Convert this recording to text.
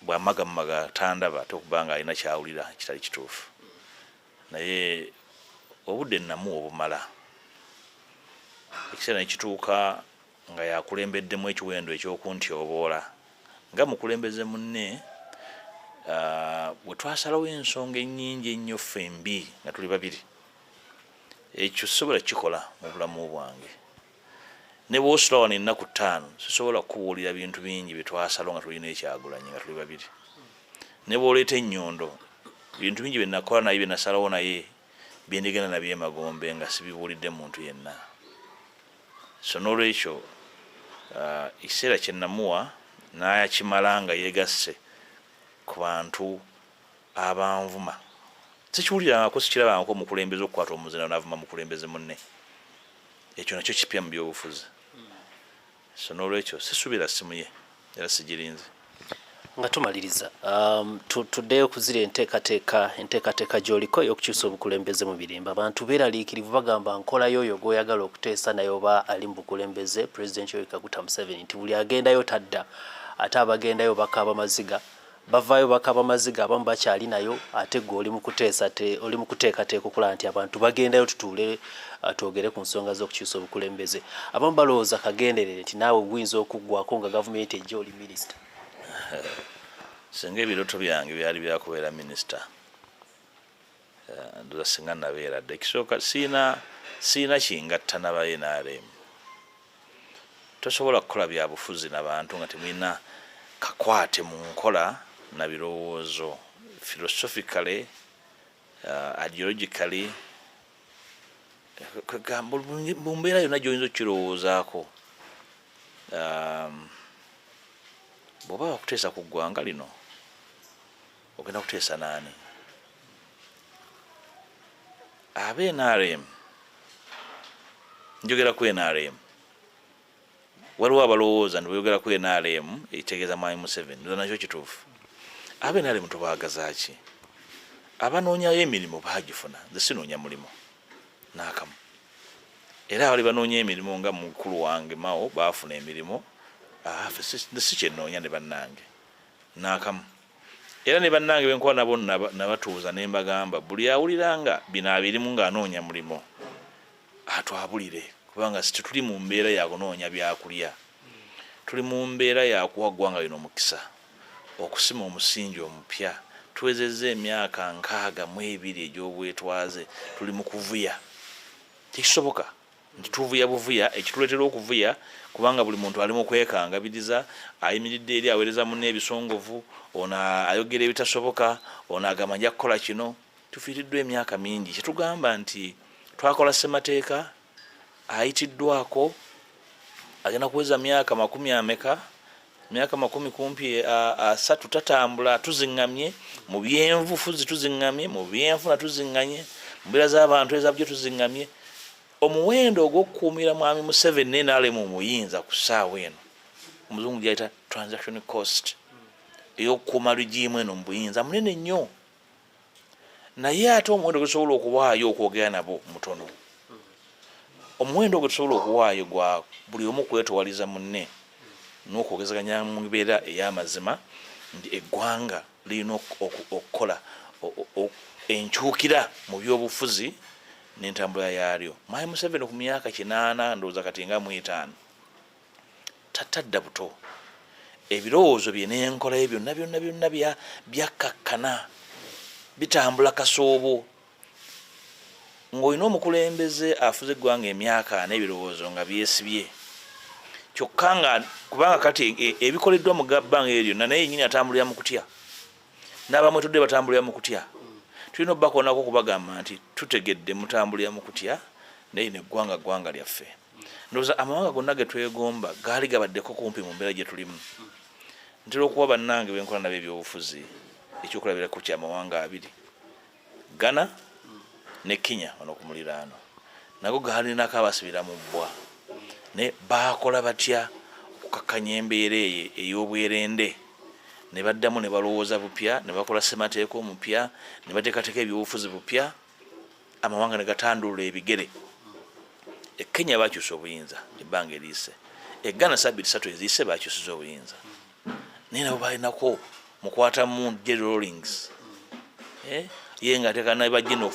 bw'amagamaga tandaba tokubanga alina kyawulira kitali kituufu naye obudde namu obumala ekiseera nekituuka nga yakulembeddemu ekiwendo ekyokuntyoboola nga mukulembeze munne bwe twasalawo ensonga ennyingi ennyo fembi nga tuli babiri ekyo sisobola kikola mu bulamu bwange ne bwosula wano ennaku 5 sisobola kubuulira bintu bingi byetwasalawo nga tulina Ekyagulanyi nga tuli babiri ne bwoleeta ennyondo bintu bingi byenakola naye byenasalawo naye byendigenda nabyo emagombe nga sibibuulidde muntu yenna so n'olwekyo ekiseera kyenamuwa n'ayakimala nga yeegasse ku bantu abanvuma sikiwulirangako sikirabangako omukulembeze okukwata omuzira n'avuma mukulembeze munne ekyo nakyo kipya mu byobufuzi so n'olwekyo sisuubira simu ye era sigirinze. Nga tumaliriza tuddeyo kuzira enteekateeka gy'oliko ey'okukyusa obukulembeze mu birimba abantu beeraliikirivu bagamba nkola yoyo gw'oyagala okuteesa naye oba ali mu bukulembeze President Yoweri Kaguta Museveni nti buli agendayo tadda ate abagendayo bakaaba maziga bavaayo bakaaba maziga abamu bakyali nayo ate gwe oli mu kuteesa oli mu kuteekateeka okulaba nti abantu bagendayo tutuule twogere ku nsonga z'okukyusa obukulembeze abamu balowooza kagenderere nti naawe buyinza okuggwako nga gavumenti ejja oli minisita. Singa ebiroto byange byali byakubeera minisita ndoza singa nabeera dda ekisooka siina kingatta naba NRM tosobola kukola bya bufuzi n'abantu nga temulina kakwate mu nkola na birowoozo philosophically ideologically mu mbeera yonna gy'oyinza okukirowoozaako bw'oba wakuteesa ku ggwanga lino ogenda kuteesa naani? Abe NRM njogera ku NRM waliwo abalowooza nti bweyogera ku NRM ekitegeeza Mwami Museveni ndoza nakyo kituufu. Abe NRM tubaagazaaki? Abanoonyayo emirimu baagifuna nze sinoonya mulimu n'akamu era abali banoonya emirimu nga mukulu wange Mao baafuna emirimu si kyenoonya ne bannange n'akamu era ne bannange benkuba nabo nabatuuza ne mbagamba buli awuliranga bino abirimu ng'anoonya mulimu atwabulire kubanga situtuli mu mbeera ya kunoonya byakulya tuli mu mbeera ya kuwa ggwanga lino omukisa okusima omusingi omupya tuwezezza emyaka 62 egy'obwetwaze tuli mu kuvuya tekisoboka nti tuvuya buvuya ekituleetera okuvuya kubanga buli muntu ali mu kwekangabiriza ayimiridde eri aweereza munne ebisongovu ono ayogera ebitasoboka ono agamba nja kukola kino tufiiriddwa emyaka mingi kyetugamba nti twakola ssemateeka ayitiddwako agenda kuweza myaka 40 myaka 30 tatambula tuziŋŋamye mu byenfufuzi tuziŋŋamye mu byenfuna tuziŋŋamye mu mbeera z'abantu ezabyo tuziŋŋamye omuwendo ogw'okukuumira Mwami Museveni n'alema omuyinza ku ssaawa eno omuzungu gyayita transaction cost ey'okukuuma lugiimu eno mu buyinza munene nnyo naye ate omuwendo gwe tusobola okuwaayo okwogera nabo mutono omuwendo gwe tusobola okuwaayo gwa buli omu kwetowaliza munne n'okwogezaganya mu mbeera ey'amazima nti eggwanga lirina okukola enkyukira mu byobufuzi n'entambula yaalyo. Mwami Museveni ku myaka 80 ndowooza kati nga 5 tatadda buto ebirowoozo bye n'enkola ye byonna byakkakkana bitambula kasoobo ng'olina omukulembeze afuze eggwanga emyaka n'ebirowoozo nga byesibye kyokka nga kubanga kati ebikoleddwa mu bbanga eryo naye yennyini atambulira mu kutya n'abamwetodde batambulira mu kutya tulina obbakoonako okubagamba nti tutegedde mutambulira mu kutya naye neggwanga lyaffe ndowooza amawanga gonna ge twegomba gaali gabaddeko kumpi mu mbeera gye tulimu ntera okuwa bannange benkola nabo ebyobufuzi ekyokulabirako kyamawanga 2 Ghana ne Kenya wano ku muliraano nago gaalinako abasibira mu bbwa ne baakola batya okukakkanya embeera ey'obwerende ne baddamu ne balowooza bupya ne bakola ssemateeka omupya ne bateekateeka ebyobufuzi bupya amawanga ne gatandulula ebigere. Kenya bakyusa obuyinza ebbanga eriise Ghana 3 eziyise bakyusiza obuyinza naye nabo balinako mukwata mu Jerry Rawlings ye nga tekana ba General